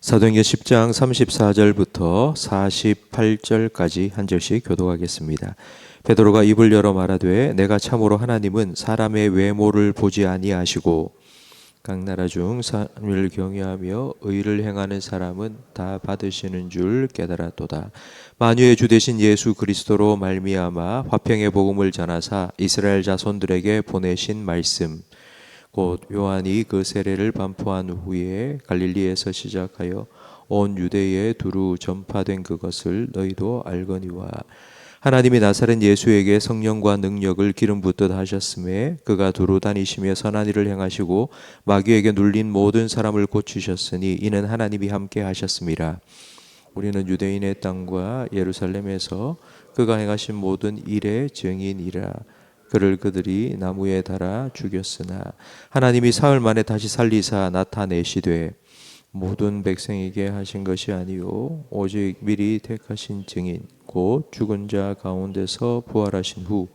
사도행전 10장 34절부터 48절까지 한 절씩 교독하겠습니다. 베드로가 입을 열어 말하되 내가 참으로 하나님은 사람의 외모를 보지 아니하시고 각 나라 중 사람을 경외하며 의를 행하는 사람은 다 받으시는 줄 깨달았도다. 만유의 주 되신 예수 그리스도로 말미암아 화평의 복음을 전하사 이스라엘 자손들에게 보내신 말씀 곧 요한이 그 세례를 반포한 후에 갈릴리에서 시작하여 온 유대에 두루 전파된 그것을 너희도 알거니와 하나님이 나사렛 예수에게 성령과 능력을 기름 붓듯 하셨음에 그가 두루 다니시며 선한 일을 행하시고 마귀에게 눌린 모든 사람을 고치셨으니 이는 하나님이 함께 하셨음이라. 우리는 유대인의 땅과 예루살렘에서 그가 행하신 모든 일의 증인이라. 그를 그들이 나무에 달아 죽였으나 하나님이 사흘 만에 다시 살리사 나타내시되 모든 백성에게 하신 것이 아니요 오직 미리 택하신 증인 곧 죽은 자 가운데서 부활하신 후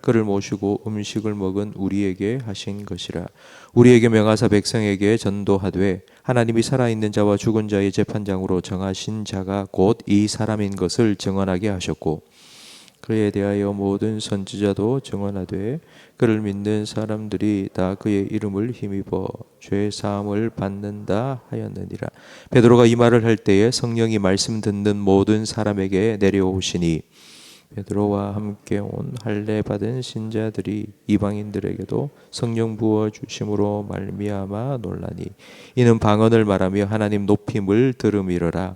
그를 모시고 음식을 먹은 우리에게 하신 것이라. 우리에게 명하사 백성에게 전도하되 하나님이 살아있는 자와 죽은 자의 재판장으로 정하신 자가 곧 이 사람인 것을 증언하게 하셨고 그에 대하여 모든 선지자도 증언하되 그를 믿는 사람들이 다 그의 이름을 힘입어 죄 사함을 받는다 하였느니라. 베드로가 이 말을 할 때에 성령이 말씀 듣는 모든 사람에게 내려오시니 베드로와 함께 온 할례 받은 신자들이 이방인들에게도 성령 부어 주심으로 말미암아 놀라니 이는 방언을 말하며 하나님 높임을 들음이러라.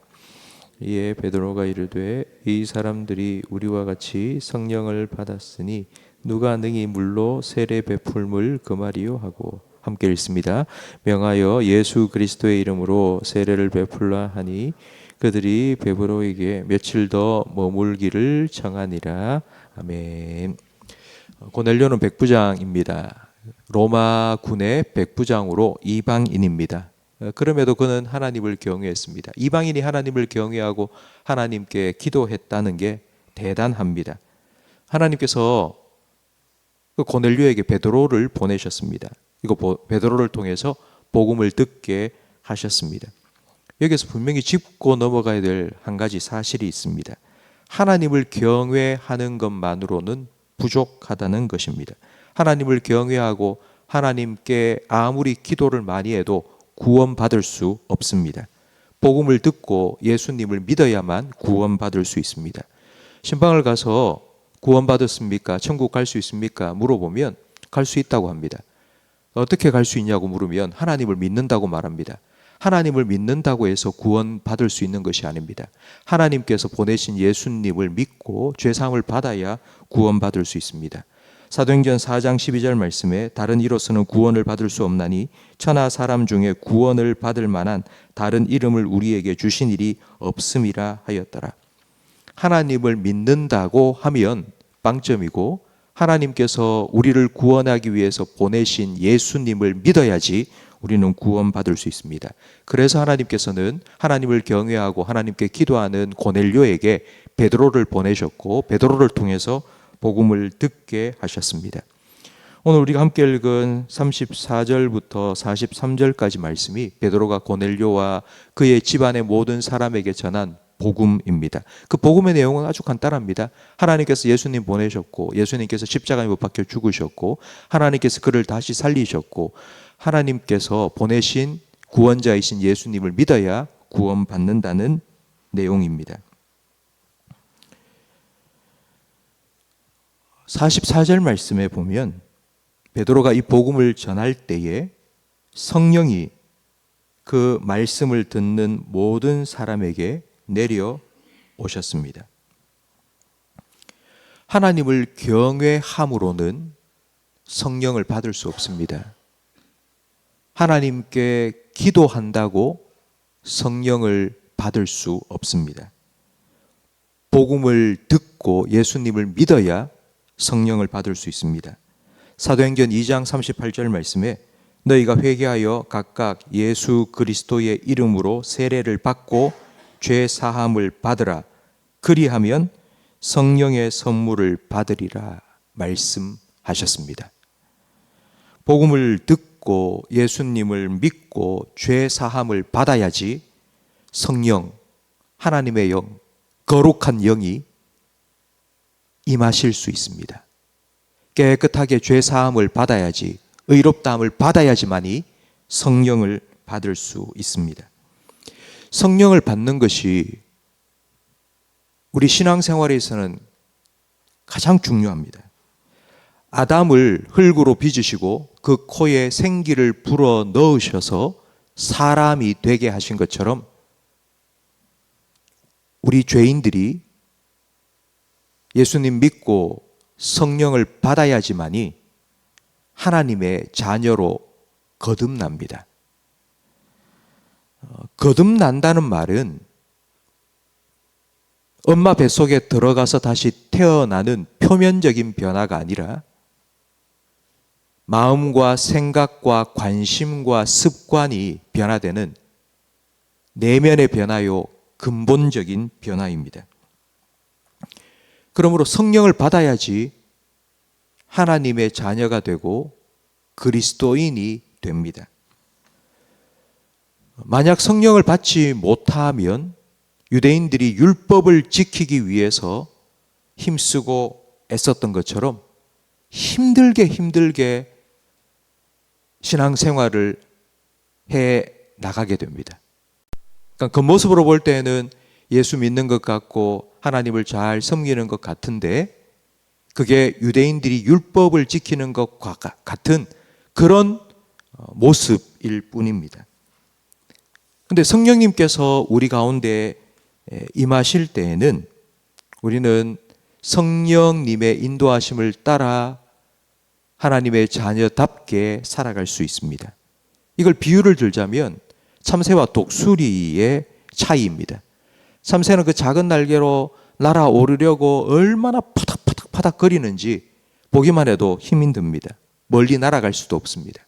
이에 베드로가 이르되 이 사람들이 우리와 같이 성령을 받았으니 누가 능히 물로 세례 베풀물 그 말이요 하고 함께 읽습니다. 명하여 예수 그리스도의 이름으로 세례를 베풀라 하니 그들이 베드로에게 며칠 더 머물기를 청하니라. 아멘. 고넬료는 백부장입니다. 로마 군의 백부장으로 이방인입니다. 그럼에도 그는 하나님을 경외했습니다. 이방인이 하나님을 경외하고 하나님께 기도했다는 게 대단합니다. 하나님께서 그 고넬료에게 베드로를 보내셨습니다. 이거 베드로를 통해서 복음을 듣게 하셨습니다. 여기서 분명히 짚고 넘어가야 될 한 가지 사실이 있습니다. 하나님을 경외하는 것만으로는 부족하다는 것입니다. 하나님을 경외하고 하나님께 아무리 기도를 많이 해도 구원받을 수 없습니다. 복음을 듣고 예수님을 믿어야만 구원받을 수 있습니다. 신방을 가서 구원받았습니까? 천국 갈 수 있습니까? 물어보면 갈 수 있다고 합니다. 어떻게 갈 수 있냐고 물으면 하나님을 믿는다고 말합니다. 하나님을 믿는다고 해서 구원받을 수 있는 것이 아닙니다. 하나님께서 보내신 예수님을 믿고 죄사함을 받아야 구원받을 수 있습니다. 사도행전 4장 12절 말씀에 다른 이로서는 구원을 받을 수 없나니 천하 사람 중에 구원을 받을 만한 다른 이름을 우리에게 주신 일이 없음이라 하였더라. 하나님을 믿는다고 하면 빵점이고 하나님께서 우리를 구원하기 위해서 보내신 예수님을 믿어야지 우리는 구원받을 수 있습니다. 그래서 하나님께서는 하나님을 경외하고 하나님께 기도하는 고넬료에게 베드로를 보내셨고 베드로를 통해서 복음을 듣게 하셨습니다. 오늘 우리가 함께 읽은 34절부터 43절까지 말씀이 베드로가 고넬료와 그의 집안의 모든 사람에게 전한 복음입니다. 그 복음의 내용은 아주 간단합니다. 하나님께서 예수님 보내셨고 예수님께서 십자가에 못 박혀 죽으셨고 하나님께서 그를 다시 살리셨고 하나님께서 보내신 구원자이신 예수님을 믿어야 구원받는다는 내용입니다. 44절 말씀에 보면 베드로가 이 복음을 전할 때에 성령이 그 말씀을 듣는 모든 사람에게 내려오셨습니다. 하나님을 경외함으로는 성령을 받을 수 없습니다. 하나님께 기도한다고 성령을 받을 수 없습니다. 복음을 듣고 예수님을 믿어야 성령을 받을 수 있습니다. 사도행전 2장 38절 말씀에 너희가 회개하여 각각 예수 그리스도의 이름으로 세례를 받고 죄 사함을 받으라. 그리하면 성령의 선물을 받으리라 말씀하셨습니다. 복음을 듣고 예수님을 믿고 죄 사함을 받아야지 성령, 하나님의 영, 거룩한 영이 임하실 수 있습니다. 깨끗하게 죄 사함을 받아야지, 의롭다함을 받아야지만이 성령을 받을 수 있습니다. 성령을 받는 것이 우리 신앙생활에서는 가장 중요합니다. 아담을 흙으로 빚으시고 그 코에 생기를 불어 넣으셔서 사람이 되게 하신 것처럼 우리 죄인들이 예수님 믿고 성령을 받아야지만이 하나님의 자녀로 거듭납니다. 거듭난다는 말은 엄마 뱃속에 들어가서 다시 태어나는 표면적인 변화가 아니라 마음과 생각과 관심과 습관이 변화되는 내면의 변화요, 근본적인 변화입니다. 그러므로 성령을 받아야지 하나님의 자녀가 되고 그리스도인이 됩니다. 만약 성령을 받지 못하면 유대인들이 율법을 지키기 위해서 힘쓰고 애썼던 것처럼 힘들게 신앙생활을 해 나가게 됩니다. 그러니까 겉모습으로 볼 때는 예수 믿는 것 같고 하나님을 잘 섬기는 것 같은데 그게 유대인들이 율법을 지키는 것과 같은 그런 모습일 뿐입니다. 그런데 성령님께서 우리 가운데 임하실 때에는 우리는 성령님의 인도하심을 따라 하나님의 자녀답게 살아갈 수 있습니다. 이걸 비유를 들자면 참새와 독수리의 차이입니다. 참새는 그 작은 날개로 날아오르려고 얼마나 파닥파닥 거리는지 보기만 해도 힘이 듭니다. 멀리 날아갈 수도 없습니다.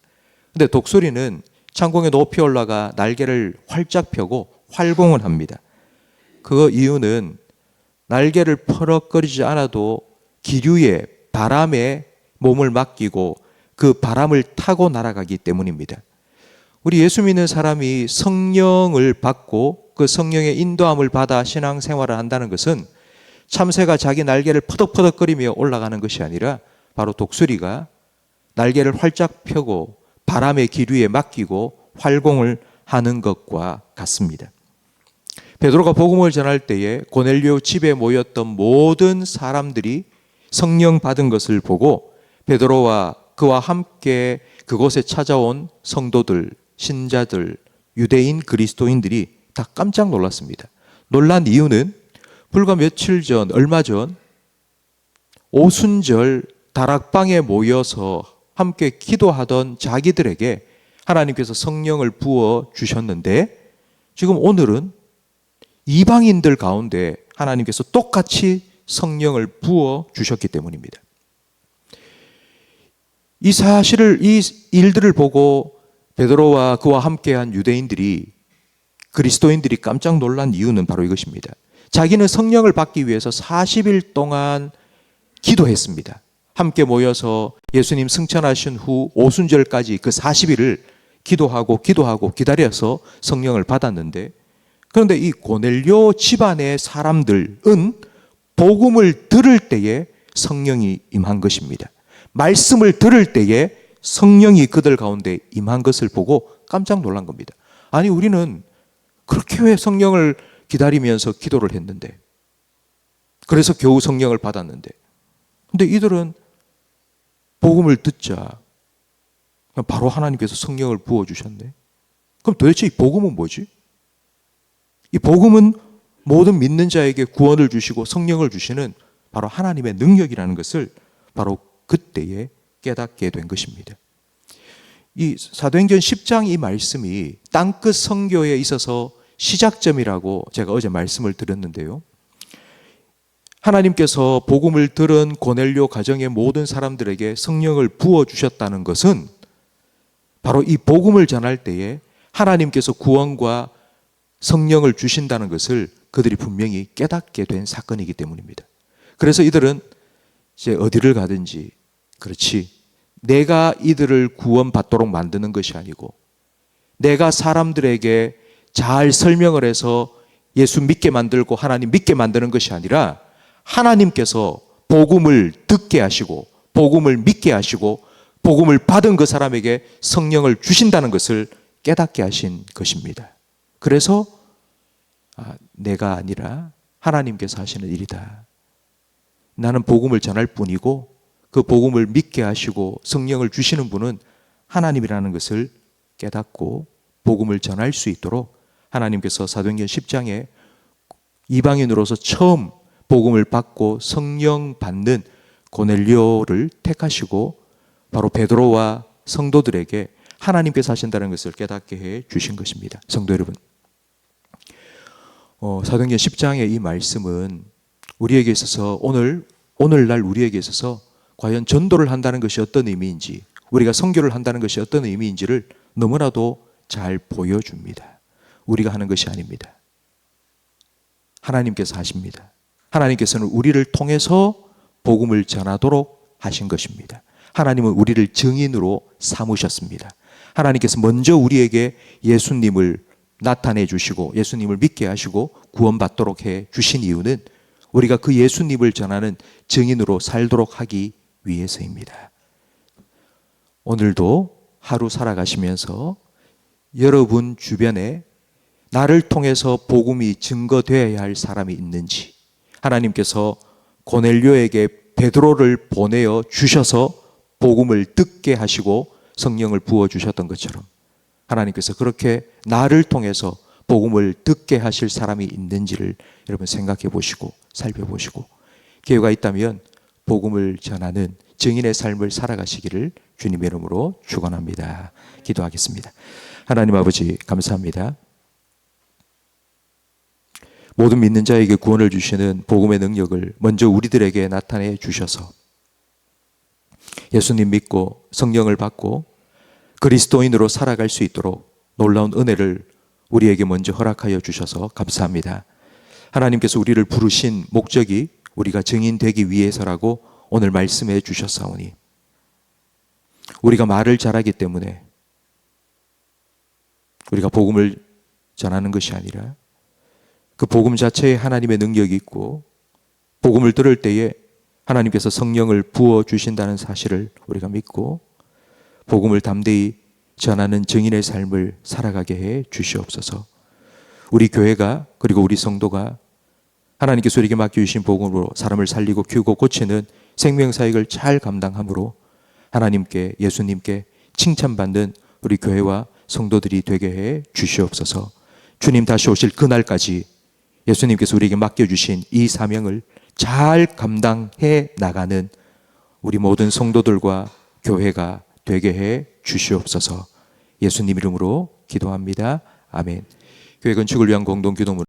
근데 독수리는 창공에 높이 올라가 날개를 활짝 펴고 활공을 합니다. 그 이유는 날개를 퍼럭거리지 않아도 기류에 바람에 몸을 맡기고 그 바람을 타고 날아가기 때문입니다. 우리 예수 믿는 사람이 성령을 받고 그 성령의 인도함을 받아 신앙생활을 한다는 것은 참새가 자기 날개를 퍼덕퍼덕거리며 올라가는 것이 아니라 바로 독수리가 날개를 활짝 펴고 바람의 기류에 맡기고 활공을 하는 것과 같습니다. 베드로가 복음을 전할 때에 고넬료 집에 모였던 모든 사람들이 성령 받은 것을 보고 베드로와 그와 함께 그곳에 찾아온 성도들, 신자들, 유대인 그리스도인들이 다 깜짝 놀랐습니다. 놀란 이유는 불과 며칠 전, 얼마 전 오순절 다락방에 모여서 함께 기도하던 자기들에게 하나님께서 성령을 부어 주셨는데 지금 오늘은 이방인들 가운데 하나님께서 똑같이 성령을 부어 주셨기 때문입니다. 이 사실을, 이 일들을 보고 베드로와 그와 함께한 유대인들이, 그리스도인들이 깜짝 놀란 이유는 바로 이것입니다. 자기는 성령을 받기 위해서 40일 동안 기도했습니다. 함께 모여서 예수님 승천하신 후 오순절까지 그 40일을 기도하고 기다려서 성령을 받았는데, 그런데 이 고넬료 집안의 사람들은 복음을 들을 때에 성령이 임한 것입니다. 말씀을 들을 때에 성령이 그들 가운데 임한 것을 보고 깜짝 놀란 겁니다. 아니, 우리는 그렇게 왜 성령을 기다리면서 기도를 했는데, 그래서 겨우 성령을 받았는데, 근데 이들은 복음을 듣자 바로 하나님께서 성령을 부어주셨네. 그럼 도대체 이 복음은 뭐지? 이 복음은 모든 믿는 자에게 구원을 주시고 성령을 주시는 바로 하나님의 능력이라는 것을 바로 그때에 깨닫게 된 것입니다. 이 사도행전 10장 이 말씀이 땅끝 선교에 있어서 시작점이라고 제가 어제 말씀을 드렸는데요. 하나님께서 복음을 들은 고넬료 가정의 모든 사람들에게 성령을 부어주셨다는 것은 바로 이 복음을 전할 때에 하나님께서 구원과 성령을 주신다는 것을 그들이 분명히 깨닫게 된 사건이기 때문입니다. 그래서 이들은 이제 어디를 가든지, 그렇지, 내가 이들을 구원받도록 만드는 것이 아니고 내가 사람들에게 잘 설명을 해서 예수 믿게 만들고 하나님 믿게 만드는 것이 아니라 하나님께서 복음을 듣게 하시고 복음을 믿게 하시고 복음을 받은 그 사람에게 성령을 주신다는 것을 깨닫게 하신 것입니다. 그래서 내가 아니라 하나님께서 하시는 일이다. 나는 복음을 전할 뿐이고 그 복음을 믿게 하시고 성령을 주시는 분은 하나님이라는 것을 깨닫고 복음을 전할 수 있도록 하나님께서 사도행전 10장에 이방인으로서 처음 복음을 받고 성령 받는 고넬료를 택하시고 바로 베드로와 성도들에게 하나님께서 하신다는 것을 깨닫게 해 주신 것입니다. 성도 여러분, 사도행전 10장의 이 말씀은 우리에게 있어서 오늘날 우리에게 있어서 과연 전도를 한다는 것이 어떤 의미인지, 우리가 선교를 한다는 것이 어떤 의미인지를 너무나도 잘 보여줍니다. 우리가 하는 것이 아닙니다. 하나님께서 하십니다. 하나님께서는 우리를 통해서 복음을 전하도록 하신 것입니다. 하나님은 우리를 증인으로 삼으셨습니다. 하나님께서 먼저 우리에게 예수님을 나타내 주시고 예수님을 믿게 하시고 구원받도록 해 주신 이유는 우리가 그 예수님을 전하는 증인으로 살도록 하기 위해서입니다. 오늘도 하루 살아가시면서 여러분 주변에 나를 통해서 복음이 증거되어야 할 사람이 있는지, 하나님께서 고넬료에게 베드로를 보내어 주셔서 복음을 듣게 하시고 성령을 부어 주셨던 것처럼 하나님께서 그렇게 나를 통해서 복음을 듣게 하실 사람이 있는지를 여러분 생각해 보시고 살펴보시고 기회가 있다면 복음을 전하는 증인의 삶을 살아가시기를 주님의 이름으로 축원합니다. 기도하겠습니다. 하나님 아버지 감사합니다. 모든 믿는 자에게 구원을 주시는 복음의 능력을 먼저 우리들에게 나타내 주셔서 예수님 믿고 성령을 받고 그리스도인으로 살아갈 수 있도록 놀라운 은혜를 우리에게 먼저 허락하여 주셔서 감사합니다. 하나님께서 우리를 부르신 목적이 우리가 증인 되기 위해서라고 오늘 말씀해 주셨사오니 우리가 말을 잘하기 때문에 우리가 복음을 전하는 것이 아니라 그 복음 자체에 하나님의 능력이 있고 복음을 들을 때에 하나님께서 성령을 부어 주신다는 사실을 우리가 믿고 복음을 담대히 전하는 증인의 삶을 살아가게 해 주시옵소서. 우리 교회가 그리고 우리 성도가 하나님께서 우리에게 맡겨주신 복음으로 사람을 살리고 키우고 고치는 생명사역을 잘 감당함으로 하나님께 예수님께 칭찬받는 우리 교회와 성도들이 되게 해 주시옵소서. 주님 다시 오실 그날까지 예수님께서 우리에게 맡겨주신 이 사명을 잘 감당해 나가는 우리 모든 성도들과 교회가 되게 해 주시옵소서. 예수님 이름으로 기도합니다. 아멘. 교회 건축을 위한 공동기도문